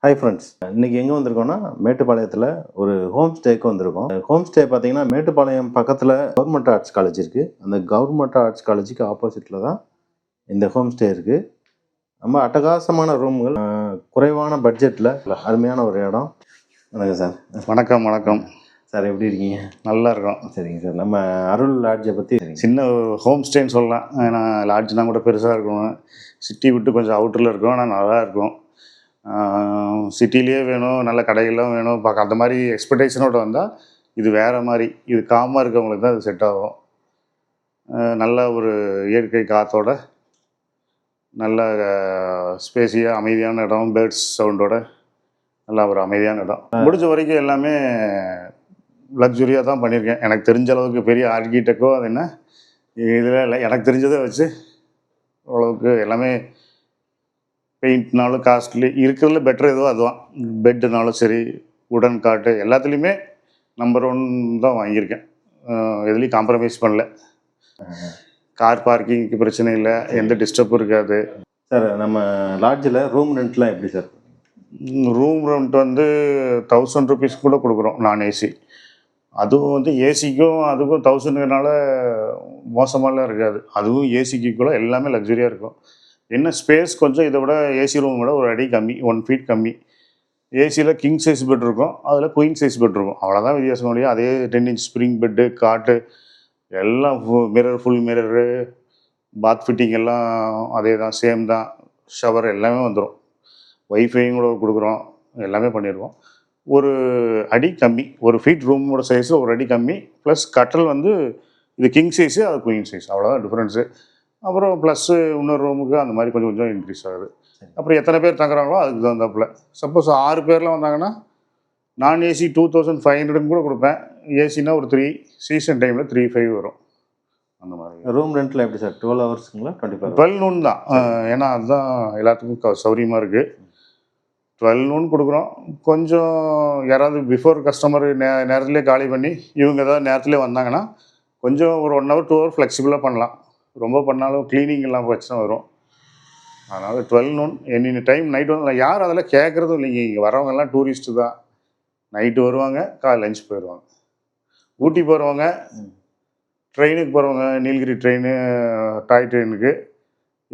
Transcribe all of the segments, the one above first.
Hi friends, இன்னைக்கு எங்கே வந்திருக்கோம்னா மேட்டுப்பாளையத்தில் ஒரு ஹோம் ஸ்டேக்கு வந்திருக்கோம். ஹோம் ஸ்டே பார்த்தீங்கன்னா மேட்டுப்பாளையம் பக்கத்தில் கவர்மெண்ட் ஆர்ட்ஸ் காலேஜ் இருக்குது. அந்த கவர்மெண்ட் ஆர்ட்ஸ் காலேஜுக்கு ஆப்போசிட்டில் தான் இந்த ஹோம் ஸ்டே இருக்குது. ரொம்ப அட்டகாசமான ரூம்கள், குறைவான பட்ஜெட்டில் அருமையான ஒரு இடம். வணக்கம் சார். வணக்கம் வணக்கம் சார், எப்படி இருக்கீங்க? நல்லா இருக்கோம். சரிங்க சார். நம்ம அருள் லாட்ஜை பற்றி சின்ன ஹோம் ஸ்டேன்னு சொல்லலாம். ஏன்னா லாட்ஜ்னால் கூட பெருசாக இருக்கும், சிட்டி விட்டு கொஞ்சம் அவுட்டரில் இருக்கும், ஆனால் நல்லா இருக்கும். சிட்டிலேயே வேணும், நல்ல கடைகள்லாம் வேணும் பார்க்க, அந்த மாதிரி எக்ஸ்பெக்டேஷனோடு வந்தால் இது வேறு மாதிரி. இது காமாக இருக்கவங்களுக்கு தான் இது செட் ஆகும். நல்ல ஒரு இயற்கை காற்றோட, நல்ல ஸ்பேஸியாக அமைதியான இடம், பேர்ட்ஸ் சவுண்டோட நல்லா ஒரு அமைதியான இடம். முடிஞ்ச வரைக்கும் எல்லாமே லக்ஸுரியாக தான் பண்ணியிருக்கேன். எனக்கு தெரிஞ்ச அளவுக்கு பெரிய ஆர்கிடெக்டோ அது என்ன இதில் இல்லை, எனக்கு தெரிஞ்சதை வச்சு ஓரளவுக்கு எல்லாமே. பெயிண்ட்னாலும் காஸ்ட்லி, இருக்கிறதுல பெட்டர் எதுவோ அதுதான். பெட்டுனாலும் சரி, உடன் காட்டு எல்லாத்துலேயுமே நம்பர் 1 தான் வாங்கியிருக்கேன். எதுலேயும் காம்ப்ரமைஸ் பண்ணல. கார் பார்க்கிங்க்கு பிரச்சனை இல்லை, எந்த டிஸ்டர்பும் இருக்காது. சார், நம்ம லாட்ஜில் ரூம் ரெண்ட்லாம் எப்படி சார்? ரூம் ரெண்ட் வந்து 1000 rupees கூட கொடுக்குறோம், நான் ஏசி. அதுவும் வந்து ஏசிக்கும் அதுக்கும் 1000னால மோசமாலாம் இருக்காது. அதுவும் ஏசிக்கு கூட எல்லாமே லக்ஸுரியாக இருக்கும். என்ன ஸ்பேஸ் கொஞ்சம் இதை விட ஏசி ரூம் விட ஒரு அடி கம்மி, 1 feet கம்மி. ஏசியில் கிங் சைஸ் பெட் இருக்கும், அதில் குயின் சைஸ் பெட் இருக்கும், அவ்வளோதான் வித்தியாசம் இல்லையா. அதே 10 inch ஸ்ப்ரிங் பெட்டு, காட்டு எல்லாம், மிரர், ஃபுல் மிரரு, பாத் ஃபிட்டிங் எல்லாம் அதே தான், சேம் தான். ஷவர் எல்லாமே வந்துடும். வைஃபையும் கூட கொடுக்குறோம், எல்லாமே பண்ணிடுவோம். ஒரு அடி கம்மி, 1 feet ரூமோட சைஸில் ஒரு அடி கம்மி. ப்ளஸ் கட்டல் வந்து இது கிங் சைஸு, அது குயின் சைஸ், அவ்வளோதான் டிஃப்ரென்ஸு. அப்புறம் ப்ளஸ்ஸு இன்னொரு ரூமுக்கு அந்த மாதிரி கொஞ்சம் கொஞ்சம் இன்க்ரீஸ் ஆகுது. அப்புறம் எத்தனை பேர் தங்குறாங்களோ அதுக்கு தகுந்தாப்புல. சப்போஸ் 6 பேர்லாம் வந்தாங்கன்னா நான் ஏசி 2500 கூட கொடுப்பேன். ஏசினா ஒரு 3, சீசன் டைமில் 3,500 வரும். அந்த மாதிரி. ரூம் ரெண்ட்டில் எப்படி சார்? 12 hours-ங்களா 24 hours? 12 noon தான். ஏன்னா அதுதான் எல்லாத்துக்கும் சௌரியமாக இருக்குது. 12 noon கொடுக்குறோம். கொஞ்சம் யாராவது பிஃபோர் கஸ்டமர் நேரத்துலேயே காலி பண்ணி இவங்க ஏதாவது நேரத்துலேயே வந்தாங்கன்னா கொஞ்சம் ஒரு 1 hour 2 hour ஃப்ளெக்சிபிளாக பண்ணலாம். ரொம்ப பண்ணாலும் க்ளீனிங் எல்லாம் பிரச்சனை வரும். அதனால் 12 noon எனி டைம். நைட் வந்து யார் அதெல்லாம் கேட்குறதும் இல்லைங்க. இங்கே வரவங்கெல்லாம் டூரிஸ்ட்டு தான். நைட்டு வருவாங்க, காலை லஞ்ச் போயிடுவாங்க. ஊட்டி போகிறவங்க, ட்ரெயினுக்கு போகிறவங்க, நீலகிரி ட்ரெயின், டாய் ட்ரெயினுக்கு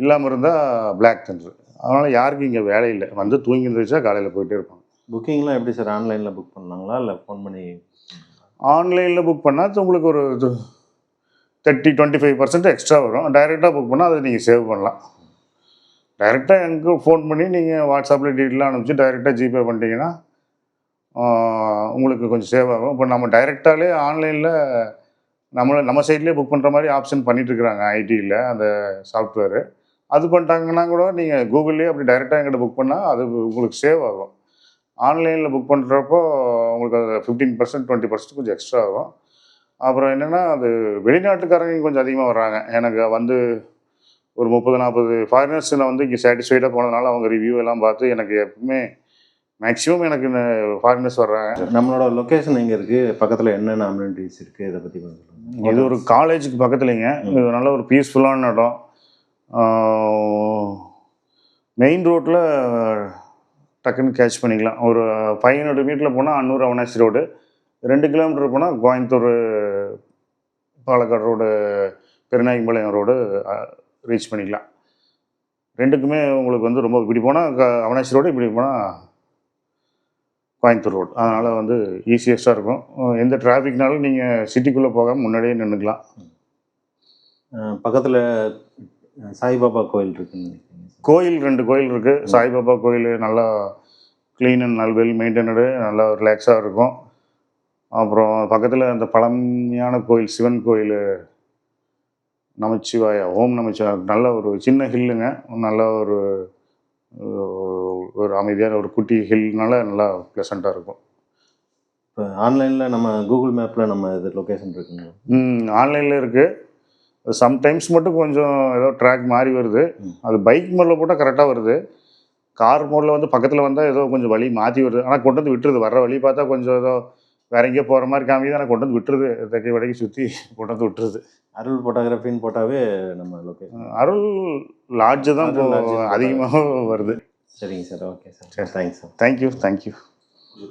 இல்லாமல் இருந்தால் பிளாக் தண்டர். அதனால் யாருக்கும் இங்கே வேலை இல்லை, வந்து தூங்கி இருந்துச்சா காலையில் போயிட்டே இருப்பாங்க. புக்கிங்லாம் எப்படி சார்? ஆன்லைனில் புக் பண்ணாங்களா இல்லை ஃபோன் பண்ணி? ஆன்லைனில் புக் பண்ணால் உங்களுக்கு ஒரு 30-25% எக்ஸ்ட்ரா வரும். டைரெக்டாக புக் பண்ணால் அதை நீங்கள் சேவ் பண்ணலாம். டைரெக்டாக எனக்கு ஃபோன் பண்ணி நீங்கள் வாட்ஸ்அப்பில் டீட்டெயிலாக அனுப்பிச்சு டைரெக்டாக ஜிபே பண்ணிட்டீங்கன்னா உங்களுக்கு கொஞ்சம் சேவ் ஆகும். இப்போ நம்ம டைரெக்டாலே ஆன்லைனில் நம்ம சைட்லேயே புக் பண்ணுற மாதிரி ஆப்ஷன் பண்ணிகிட்ருக்குறாங்க ஐடியில், அந்த சாஃப்ட்வேரு. அது பண்ணிட்டாங்கன்னா கூட நீங்கள் கூகுள்லேயே அப்படி டைரெக்டாக எங்கிட்ட புக் பண்ணால் அது உங்களுக்கு சேவ் ஆகும். ஆன்லைனில் புக் பண்ணுறப்போ உங்களுக்கு அது 15% 20% கொஞ்சம் எக்ஸ்ட்ரா ஆகும். அப்புறம் என்னென்னா, அது வெளிநாட்டுக்காரங்க கொஞ்சம் அதிகமாக வர்றாங்க. எனக்கு வந்து ஒரு 30-40 ஃபாரினர்ஸில் வந்து இங்கே சாட்டிஸ்ஃபைடாக போனதுனால அவங்க ரிவ்யூ எல்லாம் பார்த்து எனக்கு எப்பவுமே மேக்ஸிமம் எனக்கு ஃபாரினர்ஸ் வர்றாங்க. நம்மளோட லொக்கேஷன் எங்கே இருக்குது, பக்கத்தில் என்னென்ன அம்யூனிட்டிஸ் இருக்குது, இதை பற்றி கொஞ்சம் சொல்லுங்கள். இது ஒரு காலேஜுக்கு பக்கத்துலேங்க. இது நல்ல ஒரு பீஸ்ஃபுல்லான இடம். மெயின் ரோட்டில் டக்குன்னு கேட்ச் பண்ணிக்கலாம். ஒரு 500 மீட்டரில் போனால் அன்னூர் அவனாசி ரோடு, 2 கிலோமீட்டர் போனால் Coimbatore Palakkad road, Perunaickenpalayam road reach பண்ணிக்கலாம். 2க்குமே உங்களுக்கு வந்து ரொம்ப, இப்படி போனால் அவனாசி ரோடு, இப்படி போனால் கோயம்புத்தூர் ரோடு. அதனால் வந்து ஈஸியஸ்ட்டாக இருக்கும். எந்த டிராஃபிக்னாலும் நீங்கள் சிட்டிக்குள்ளே போகாமல் முன்னாடியே நின்றுக்கலாம். பக்கத்தில் சாய்பாபா கோயில் இருக்குன்னு. கோயில் 2 கோயில் இருக்குது. சாய்பாபா கோயில் நல்லா க்ளீன் அண்ட் நல்ல வெல் மெயின்டைனடு, நல்லா ரிலாக்ஸாக இருக்கும். அப்புறம் பக்கத்தில் அந்த பழமையான கோயில், சிவன் கோயில், நமச்சிவாயா, ஓம் நமச்சிவாயா, நல்ல ஒரு சின்ன ஹில்லுங்க. நல்ல ஒரு அமைதியான ஒரு குட்டி ஹில்னால நல்லா ப்ளசண்ட்டாக இருக்கும். இப்போ ஆன்லைனில் நம்ம கூகுள் மேப்பில் நம்ம இது லொக்கேஷன் இருக்குங்க. ஆன்லைனில் இருக்குது. சம்டைம்ஸ் மட்டும் கொஞ்சம் ஏதோ ட்ராக் மாறி வருது. அது பைக் மோடில் போட்டால் கரெக்டாக வருது. கார் மோடில் வந்து பக்கத்தில் வந்தால் ஏதோ கொஞ்சம் வழி மாற்றி வருது. ஆனால் கொண்டு வந்து விட்டுருது. வர்ற வழி பார்த்தா கொஞ்சம் ஏதோ வேற எங்கேயோ போகிற மாதிரி காமிக்குது, ஆனால் கொண்டு வந்து விட்டுருது. தெற்கை வடக்கி சுற்றி கொண்டு வந்து விட்டுருது. அருள் ஃபோட்டோகிராஃபின்னு போட்டாவே நம்ம லொக்கேஷன் அருள் லாட்ஜு தான் அதிகமாக வருது. சரிங்க sir, okay sir, thanks sir. Thank you.